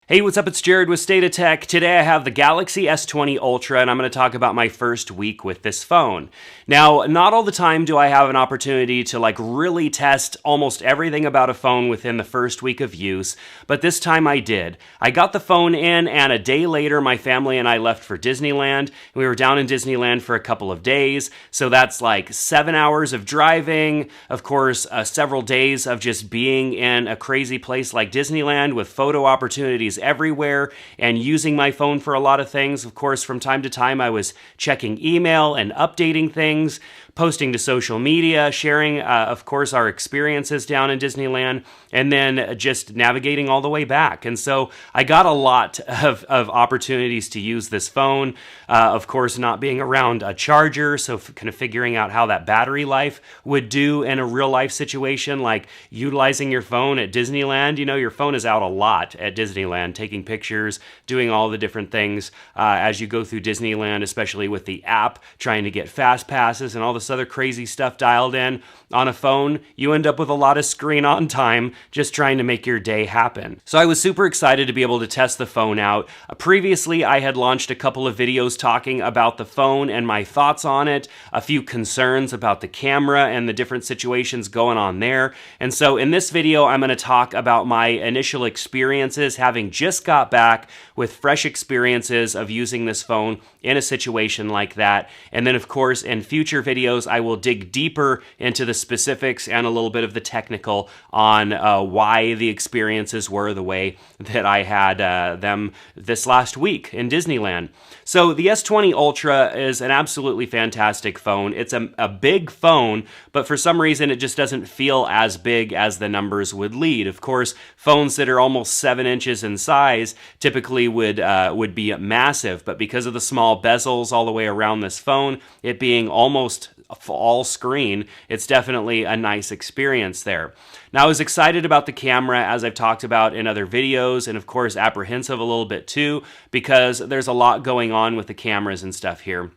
Hey, what's up? It's Jared with State of Tech. Today I have the Galaxy S20 Ultra, and I'm going to talk about my first week with this phone. Now, not all the time do I have an opportunity to really test almost everything about a phone within the first week of use, but this time I did. I got the phone in, and a day later, my family and I left for Disneyland. We were down in Disneyland for a couple of days, so that's like 7 hours of driving, of course, several days of just being in a crazy place like Disneyland with photo opportunities everywhere and using my phone for a lot of things. Of course, from time to time, I was checking email and updating things, posting to social media, sharing, of course, our experiences down in Disneyland, and then just navigating all the way back. And so I got a lot of opportunities to use this phone. Of course, not being around a charger, so kind of figuring out how that battery life would do in a real life situation, like utilizing your phone at Disneyland. You know, your phone is out a lot at Disneyland, taking pictures, doing all the different things as you go through Disneyland, especially with the app, trying to get fast passes and all this other crazy stuff dialed in. On a phone, you end up with a lot of screen on time just trying to make your day happen. So I was super excited to be able to test the phone out. Previously, I had launched a couple of videos talking about the phone and my thoughts on it, a few concerns about the camera and the different situations going on there. And so in this video, I'm going to talk about my initial experiences having just got back with fresh experiences of using this phone in a situation like that. And then, of course, in future videos, I will dig deeper into the specifics and a little bit of the technical on why the experiences were the way that I had them this last week in Disneyland. So the S20 Ultra is an absolutely fantastic phone. It's a big phone, but for some reason it just doesn't feel as big as the numbers would lead. Of course, phones that are almost 7 inches in size typically would be massive, but because of the small bezels all the way around this phone, it being almost all screen, it's definitely a nice experience there. Now, I was excited about the camera, as I've talked about in other videos, and of course apprehensive a little bit too, because there's a lot going on with the cameras and stuff here.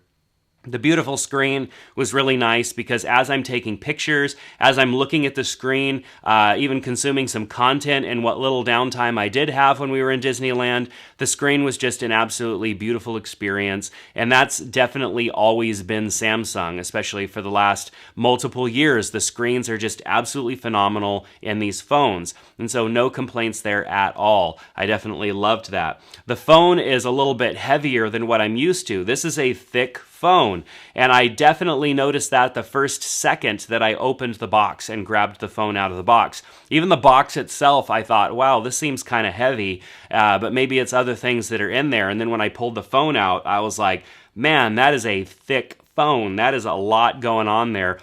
The beautiful screen was really nice because as I'm taking pictures, as I'm looking at the screen, even consuming some content and what little downtime I did have when we were in Disneyland, the screen was just an absolutely beautiful experience. And that's definitely always been Samsung, especially for the last multiple years. The screens are just absolutely phenomenal in these phones. And so no complaints there at all. I definitely loved that. The phone is a little bit heavier than what I'm used to. This is a thick phone, and I definitely noticed that the first second that I opened the box and grabbed the phone out of the box. Even the box itself, I thought, wow, this seems kind of heavy, but maybe it's other things that are in there. And then when I pulled the phone out, I was like, man, that is a thick phone. That is a lot going on there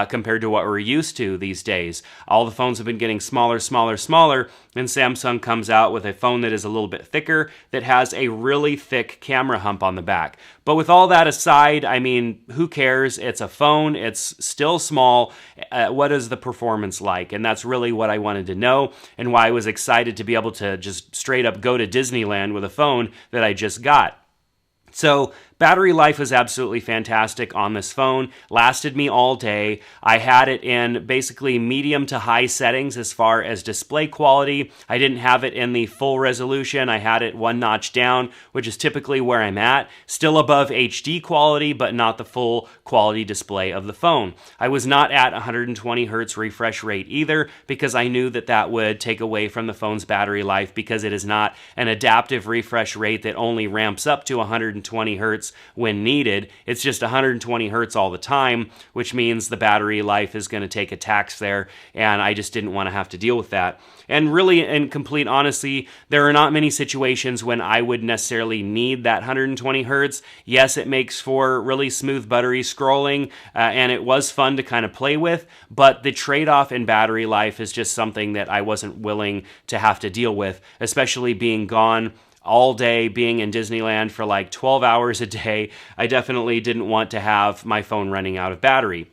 compared to what we're used to these days. All the phones have been getting smaller, smaller, smaller, and Samsung comes out with a phone that is a little bit thicker, that has a really thick camera hump on the back. But with all that aside, I mean, who cares? It's a phone. It's still small. What is the performance like? And that's really what I wanted to know, and why I was excited to be able to just straight up go to Disneyland with a phone that I just got. So battery life was absolutely fantastic on this phone, lasted me all day. I had it in basically medium to high settings as far as display quality. I didn't have it in the full resolution. I had it one notch down, which is typically where I'm at. Still above HD quality, but not the full quality display of the phone. I was not at 120 hertz refresh rate either, because I knew that that would take away from the phone's battery life, because it is not an adaptive refresh rate that only ramps up to 120 hertz when needed. It's just 120 hertz all the time, which means the battery life is going to take a tax there, and I just didn't want to have to deal with that. And really, in complete honesty, there are not many situations when I would necessarily need that 120 hertz. Yes, it makes for really smooth, buttery scrolling, and it was fun to kind of play with, but the trade-off in battery life is just something that I wasn't willing to have to deal with, especially being gone all day, being in Disneyland for like 12 hours a day. I definitely didn't want to have my phone running out of battery.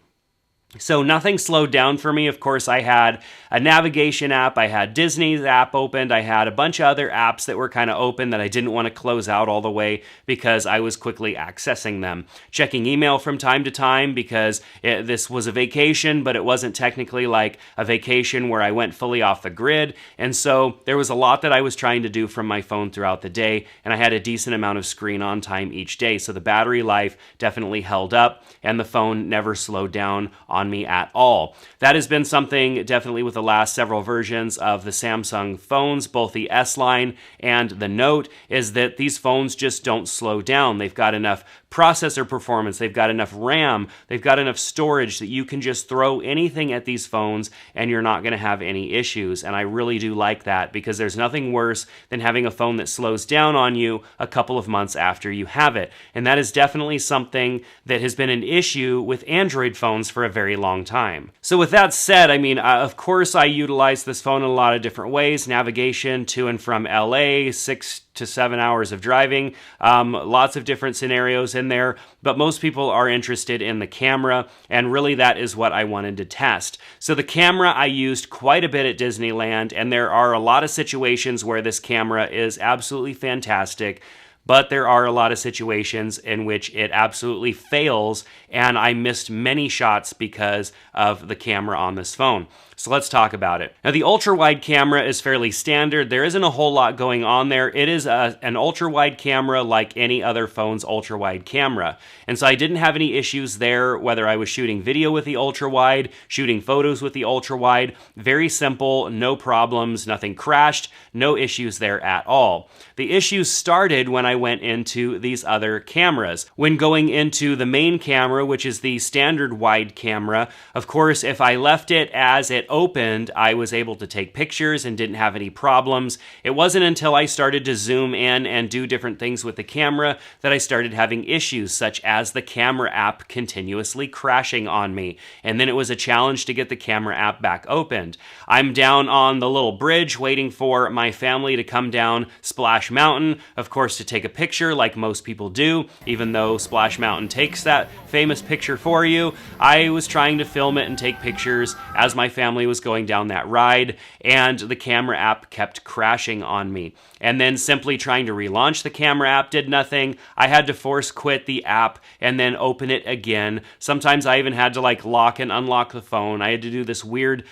So nothing slowed down for me. Of course, I had a navigation app, I had Disney's app opened, I had a bunch of other apps that were kind of open that I didn't want to close out all the way because I was quickly accessing them. Checking email from time to time because this was a vacation, but it wasn't technically like a vacation where I went fully off the grid. And so there was a lot that I was trying to do from my phone throughout the day, and I had a decent amount of screen on time each day. So the battery life definitely held up, and the phone never slowed down on me at all. That has been something definitely with the last several versions of the Samsung phones, both the S line and the Note, is that these phones just don't slow down. They've got enough processor performance, they've got enough RAM, they've got enough storage that you can just throw anything at these phones and you're not going to have any issues. And I really do like that because there's nothing worse than having a phone that slows down on you a couple of months after you have it. And that is definitely something that has been an issue with Android phones for a very long time. So with that said, I mean, of course I utilize this phone in a lot of different ways. Navigation to and from LA, 6 to 7 hours of driving, lots of different scenarios in there, but most people are interested in the camera, and really that is what I wanted to test. So the camera I used quite a bit at Disneyland, and there are a lot of situations where this camera is absolutely fantastic, but there are a lot of situations in which it absolutely fails, and I missed many shots because of the camera on this phone. So let's talk about it. Now, the ultra-wide camera is fairly standard. There isn't a whole lot going on there. It is an ultra-wide camera like any other phone's ultra-wide camera. And so I didn't have any issues there, whether I was shooting video with the ultra-wide, shooting photos with the ultra-wide. Very simple, no problems, nothing crashed, no issues there at all. The issues started when I went into these other cameras. When going into the main camera, which is the standard wide camera, of course, if I left it as it opened, I was able to take pictures and didn't have any problems. It wasn't until I started to zoom in and do different things with the camera that I started having issues, such as the camera app continuously crashing on me. And then it was a challenge to get the camera app back opened. I'm down on the little bridge waiting for my family to come down Splash Mountain, of course, to take a picture like most people do, even though Splash Mountain takes that famous picture for you. I was trying to film it and take pictures as my family was going down that ride, and the camera app kept crashing on me. And then simply trying to relaunch the camera app did nothing. I had to force quit the app and then open it again. Sometimes I even had to lock and unlock the phone. I had to do this weird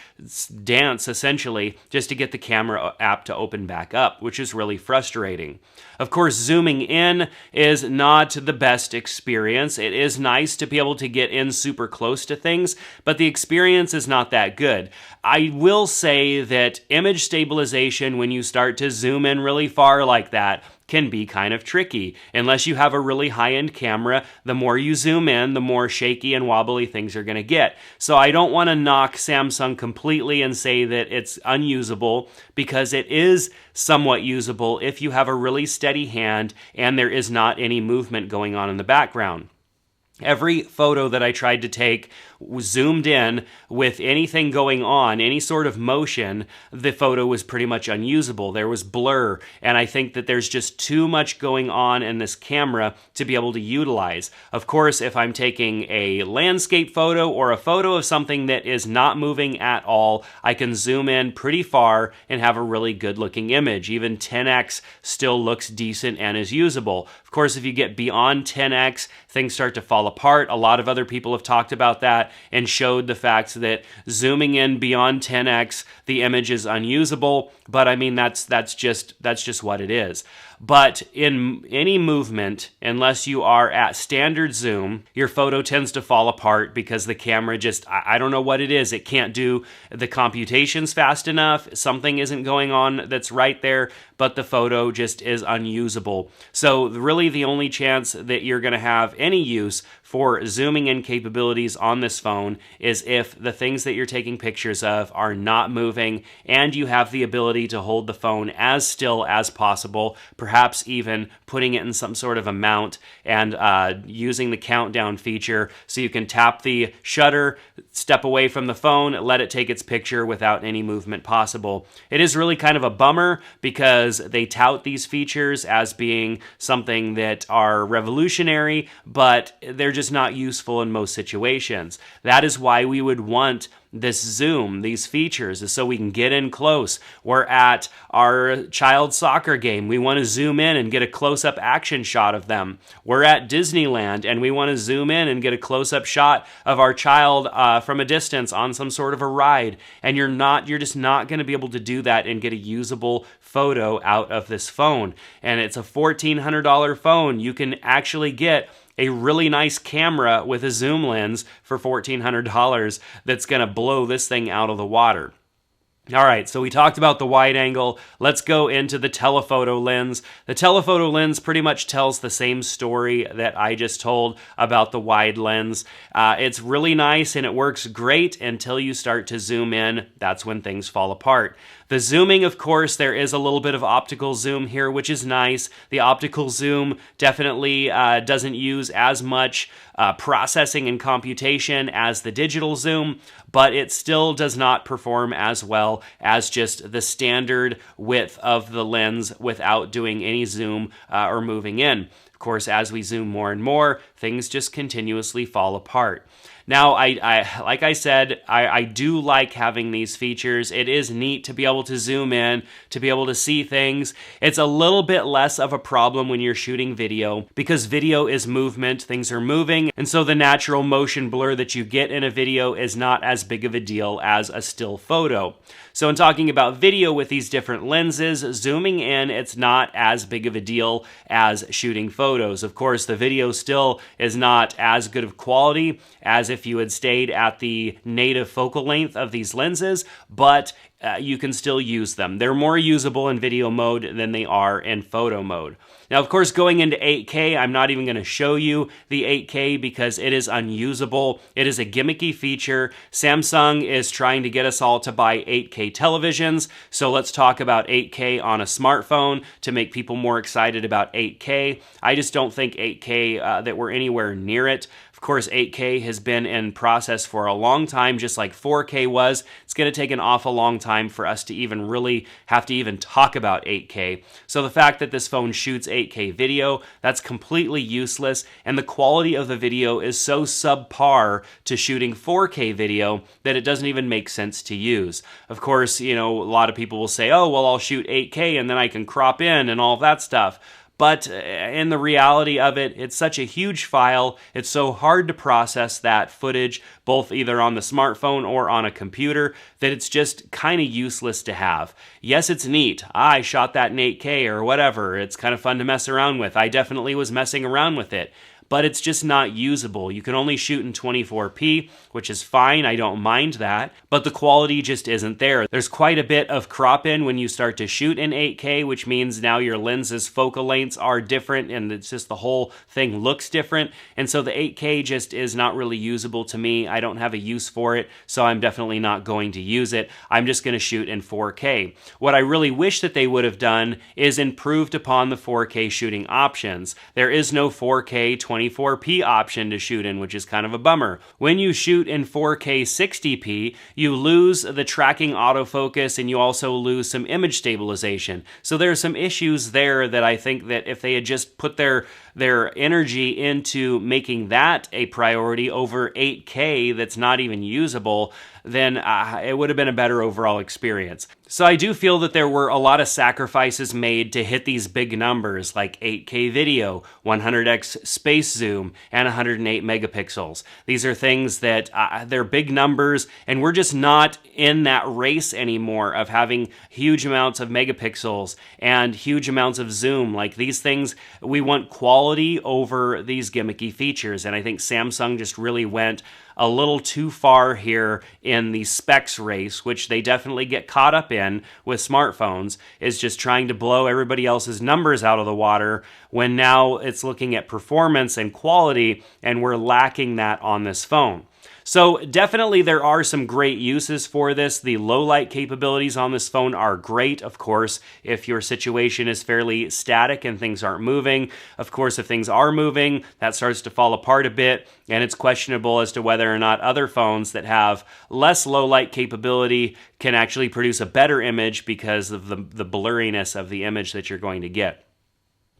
dance essentially just to get the camera app to open back up, which is really frustrating. Of course, zooming in is not the best experience. It is nice to be able to get in super close to things, but the experience is not that good. I will say that image stabilization, when you start to zoom in really far like that, can be kind of tricky. Unless you have a really high-end camera, the more you zoom in, the more shaky and wobbly things are going to get. So I don't want to knock Samsung completely and say that it's unusable, because it is somewhat usable if you have a really steady hand and there is not any movement going on in the background. Every photo that I tried to take zoomed in with anything going on, any sort of motion, the photo was pretty much unusable. There was blur, and I think that there's just too much going on in this camera to be able to utilize. Of course, if I'm taking a landscape photo or a photo of something that is not moving at all, I can zoom in pretty far and have a really good looking image. Even 10x still looks decent and is usable. Of course, if you get beyond 10x, things start to fall apart. A lot of other people have talked about that and showed the fact that zooming in beyond 10x, the image is unusable. But I mean, that's just what it is. But in any movement, unless you are at standard zoom, your photo tends to fall apart because the camera just, I don't know what it is. It can't do the computations fast enough. Something isn't going on that's right there, but the photo just is unusable. So really the only chance that you're going to have any use for zooming in capabilities on this phone is if the things that you're taking pictures of are not moving and you have the ability to hold the phone as still as possible, perhaps perhaps even putting it in some sort of a mount and using the countdown feature so you can tap the shutter, step away from the phone, let it take its picture without any movement possible. It is really kind of a bummer because they tout these features as being something that are revolutionary, but they're just not useful in most situations. That is why we would want this zoom, these features, is so we can get in close. We're at our child's soccer game. We want to zoom in and get a close-up action shot of them. We're at Disneyland and we want to zoom in and get a close-up shot of our child from a distance on some sort of a ride. And you're just not going to be able to do that and get a usable photo out of this phone. And it's a $1,400 phone. You can actually get a really nice camera with a zoom lens for $1,400 that's going to blow this thing out of the water. All right, so we talked about the wide angle. Let's go into the telephoto lens. The telephoto lens pretty much tells the same story that I just told about the wide lens. It's really nice and it works great until you start to zoom in. That's when things fall apart. The zooming, of course, there is a little bit of optical zoom here, which is nice. The optical zoom definitely doesn't use as much processing and computation as the digital zoom, but it still does not perform as well as just the standard width of the lens without doing any zoom or moving in. Of course, as we zoom more and more, things just continuously fall apart. Now, like I said, I do like having these features. It is neat to be able to zoom in, to be able to see things. It's a little bit less of a problem when you're shooting video because video is movement, things are moving, and so the natural motion blur that you get in a video is not as big of a deal as a still photo. So in talking about video with these different lenses, zooming in, it's not as big of a deal as shooting photos. Of course, the video still is not as good of quality as if you had stayed at the native focal length of these lenses, but you can still use them. They're more usable in video mode than they are in photo mode. Now, of course, going into 8K, I'm not even going to show you the 8K because it is unusable. It is a gimmicky feature. Samsung is trying to get us all to buy 8K televisions, so let's talk about 8K on a smartphone to make people more excited about 8K. I just don't think 8K, that we're anywhere near it. Of course, 8K has been in process for a long time, just like 4K was. It's going to take an awful long time for us to even really have to even talk about 8K. So the fact that this phone shoots 8K video, that's completely useless, and the quality of the video is so subpar to shooting 4K video that it doesn't even make sense to use. Of course, a lot of people will say, oh, well, I'll shoot 8K and then I can crop in and all that stuff. But in the reality of it, it's such a huge file, it's so hard to process that footage, both either on the smartphone or on a computer, that it's just kind of useless to have. Yes, it's neat. I shot that in 8K or whatever. It's kind of fun to mess around with. I definitely was messing around with it. But it's just not usable. You can only shoot in 24p, which is fine, I don't mind that, but the quality just isn't there. There's quite a bit of crop in when you start to shoot in 8K, which means now your lens's focal lengths are different and it's just the whole thing looks different. And so the 8K just is not really usable to me. I don't have a use for it, so I'm definitely not going to use it. I'm just going to shoot in 4K. What I really wish that they would have done is improved upon the 4K shooting options. There is no 4K 24p option to shoot in, which is kind of a bummer. When you shoot in 4K 60p, you lose the tracking autofocus and you also lose some image stabilization. So there are some issues there that I think that if they had just put their energy into making that a priority over 8K that's not even usable, then it would have been a better overall experience. So I do feel that there were a lot of sacrifices made to hit these big numbers like 8K video, 100x space zoom, and 108 megapixels. These are things that they're big numbers, and we're just not in that race anymore of having huge amounts of megapixels and huge amounts of zoom. Like these things, we want quality over these gimmicky features, and I think Samsung just really went a little too far here in the specs race, which they definitely get caught up in with smartphones, is just trying to blow everybody else's numbers out of the water when now it's looking at performance and quality, and we're lacking that on this phone. So definitely there are some great uses for this. The low light capabilities on this phone are great, of course, if your situation is fairly static and things aren't moving. Of course, if things are moving, that starts to fall apart a bit, and it's questionable as to whether or not other phones that have less low light capability can actually produce a better image because of the blurriness of the image that you're going to get.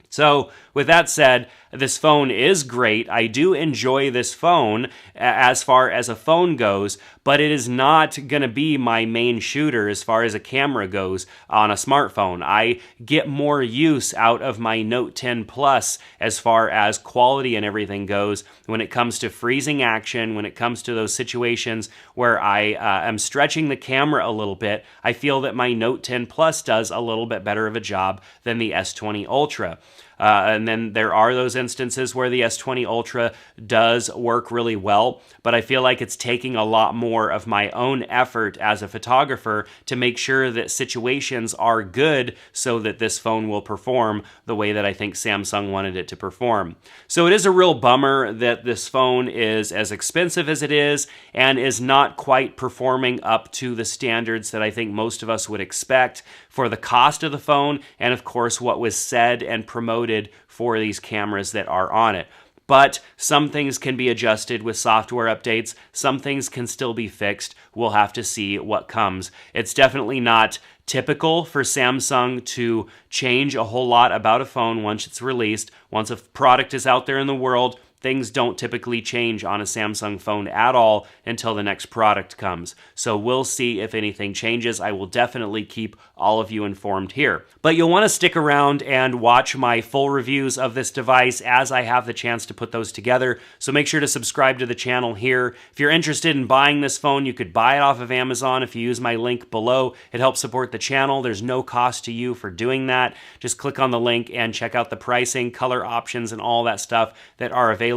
So with that said, this phone is great. I do enjoy this phone as far as a phone goes, but it is not going to be my main shooter as far as a camera goes on a smartphone. I get more use out of my Note 10 Plus as far as quality and everything goes when it comes to freezing action, when it comes to those situations where I am stretching the camera a little bit. I feel that my Note 10 Plus does a little bit better of a job than the S20 Ultra. And then there are those instances where the S20 Ultra does work really well, but I feel like it's taking a lot more of my own effort as a photographer to make sure that situations are good so that this phone will perform the way that I think Samsung wanted it to perform. So it is a real bummer that this phone is as expensive as it is and is not quite performing up to the standards that I think most of us would expect for the cost of the phone and, of course, what was said and promoted for these cameras that are on it. But some things can be adjusted with software updates. Some things can still be fixed. We'll have to see what comes. It's definitely not typical for Samsung to change a whole lot about a phone once it's released. Once a product is out there in the world, things don't typically change on a Samsung phone at all until the next product comes. So we'll see if anything changes. I will definitely keep all of you informed here. But you'll want to stick around and watch my full reviews of this device as I have the chance to put those together. So make sure to subscribe to the channel here. If you're interested in buying this phone, you could buy it off of Amazon if you use my link below. It helps support the channel. There's no cost to you for doing that. Just click on the link and check out the pricing, color options, and all that stuff that are available.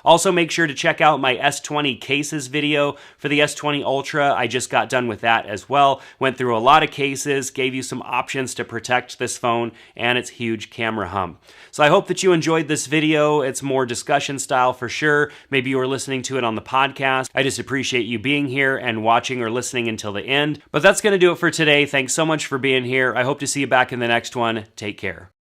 Also, make sure to check out my S20 cases video for the S20 Ultra. I just got done with that as well. Went through a lot of cases, gave you some options to protect this phone and its huge camera hump. So I hope that you enjoyed this video. It's more discussion style for sure. Maybe you were listening to it on the podcast. I just appreciate you being here and watching or listening until the end. But that's going to do it for today. Thanks so much for being here. I hope to see you back in the next one. Take care.